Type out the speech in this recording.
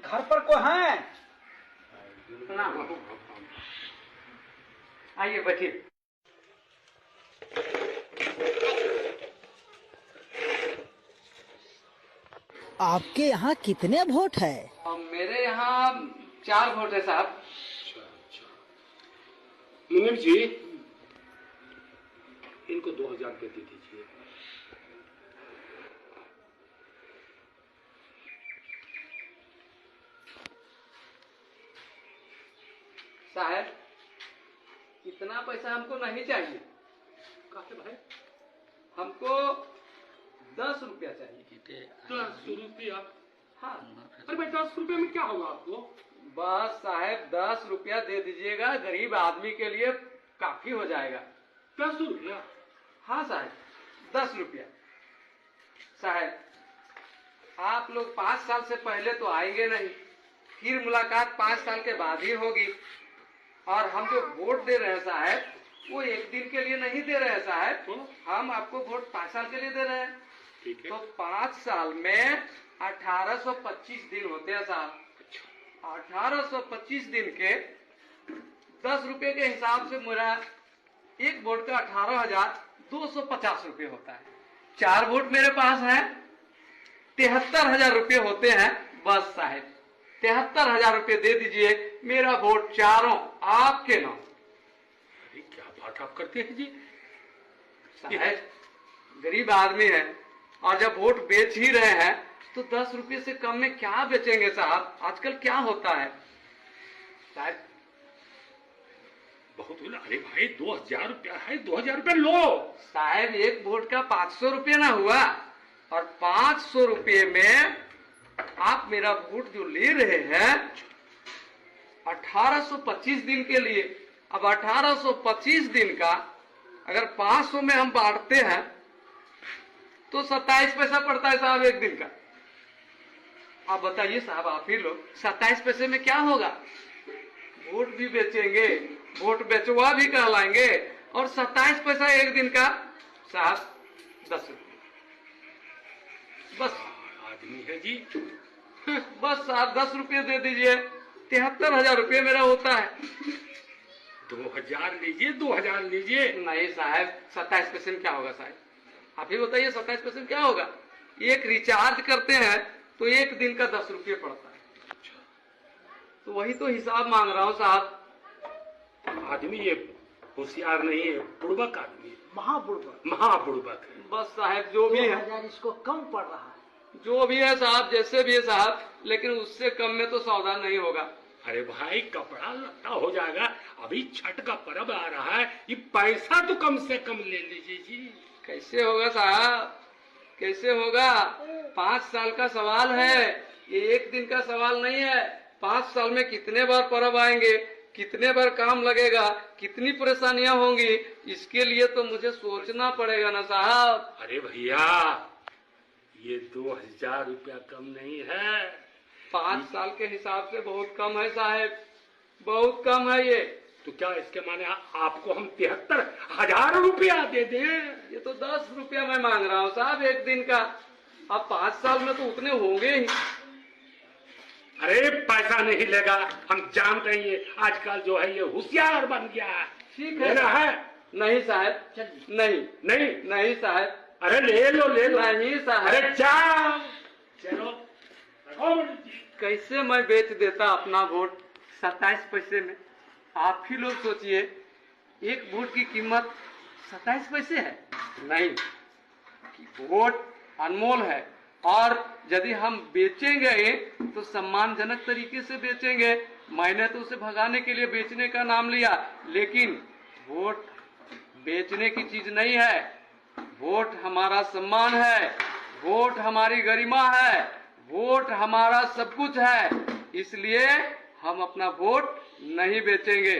घर पर को है? आइए बैठिए। आपके यहाँ कितने वोट है? मेरे यहाँ 4 वोट है साहब। अच्छा। मुनीम जी, इनको 2000 रुपये दे दीजिए। साहब, इतना पैसा हमको नहीं चाहिए। कहा भाई? हमको 10 रुपया चाहिए। 10 रुपया? हाँ। अरे भाई 10 रुपये में क्या होगा आपको? बस साहब 10 रुपया दे दीजिएगा, गरीब आदमी के लिए काफी हो जाएगा। 10 रुपया? हाँ साहब, 10 रुपया। साहब, आप लोग 5 साल से पहले तो आएंगे नहीं, फिर मुलाकात 5 साल के बाद ही होगी। और हम जो वोट दे रहे हैं साहब, वो 1 दिन के लिए नहीं दे रहे हैं साहब, हम आपको वोट 5 साल के लिए दे रहे हैं। ठीक है। तो 5 साल में 1825 दिन होते हैं साहब। 1825 दिन के 10 रुपए के हिसाब से मेरा एक वोट का 18,250 रुपये होता है। 4 वोट मेरे पास है, 73,000 रुपये होते हैं। बस साहब 73,000 रुपये दे दीजिए, मेरा वोट चारों आपके नाम। अरे क्या बात आप करते हैं जी? साहब गरीब आदमी है, और जब वोट बेच ही रहे हैं तो 10 रुपये से कम में क्या बेचेंगे साहब? आजकल क्या होता है साहब? बहुत बोला। अरे भाई 2000 रुपया है, 2000 रुपया लो साहब। एक वोट का 500 रुपये ना हुआ, और 500 रुपये में आप मेरा वोट जो ले रहे हैं 1825 दिन के लिए। अब 1825 दिन का अगर 500 में हम बांटते हैं तो 27 पैसा पड़ता है साहब एक दिन का। आप बताइए साहब, आप ही लोग, 27 पैसे में क्या होगा? वोट भी बेचेंगे, वोट बेचवा भी कहलाएंगे, और 27 पैसा एक दिन का साहब 10 रुपये। बस आदमी है जी। बस साहब 10 रुपये दे दीजिए, 73,000 रुपये मेरा होता है। 2000 लीजिए, 2000 लीजिए। नहीं साहब, 27 पैसे में क्या होगा साहब? आप ही बताइए 27 पैसे में क्या होगा? एक रिचार्ज करते हैं तो एक दिन का 10 रुपये पड़ता है। तो वही तो हिसाब मांग रहा हूँ साहब। आदमी ये होशियार नहीं है, बुड़बक आदमी है, महाबुड़बक। महाबुड़बक है। बस साहब जो भी है, 2000 इसको कम पड़ रहा है। जो भी है साहब, जैसे भी है साहब, लेकिन उससे कम में तो सौदा नहीं होगा। अरे भाई कपड़ा लत्ता हो जाएगा, अभी छठ का पर्व आ रहा है, ये पैसा तो कम से कम ले लीजिए जी। कैसे होगा साहब, कैसे होगा? 5 साल का सवाल है, ये एक दिन का सवाल नहीं है। 5 साल में कितने बार पर्व आएंगे, कितने बार काम लगेगा, कितनी परेशानियां होंगी, इसके लिए तो मुझे सोचना पड़ेगा ना साहब। अरे भैया ये 2000 रुपया कम नहीं है। 5 साल के हिसाब से बहुत कम है साहब, बहुत कम है ये। तो क्या इसके माने आपको हम 73,000 रुपया दे दें? ये तो 10 रुपया मैं मांग रहा हूँ साहब एक दिन का। अब 5 साल में तो उतने होंगे ही। अरे पैसा नहीं लेगा, हम जानते हैं ये आजकल जो है ये होशियार बन गया है। ठीक है लेना है? नहीं साहब, नहीं नहीं नहीं साहब, अरे ले लो ले लो। नहीं साहब। अरे जाओ चलो। कैसे मैं बेच देता अपना वोट 27 पैसे में? आप ही लोग सोचिए, एक वोट की कीमत 27 पैसे है। नहीं, वोट अनमोल है, और यदि हम बेचेंगे तो सम्मानजनक तरीके से बेचेंगे। मैंने तो उसे भगाने के लिए बेचने का नाम लिया, लेकिन वोट बेचने की चीज नहीं है। वोट हमारा सम्मान है, वोट हमारी गरिमा है, वोट हमारा सब कुछ है। इसलिए हम अपना वोट नहीं बेचेंगे।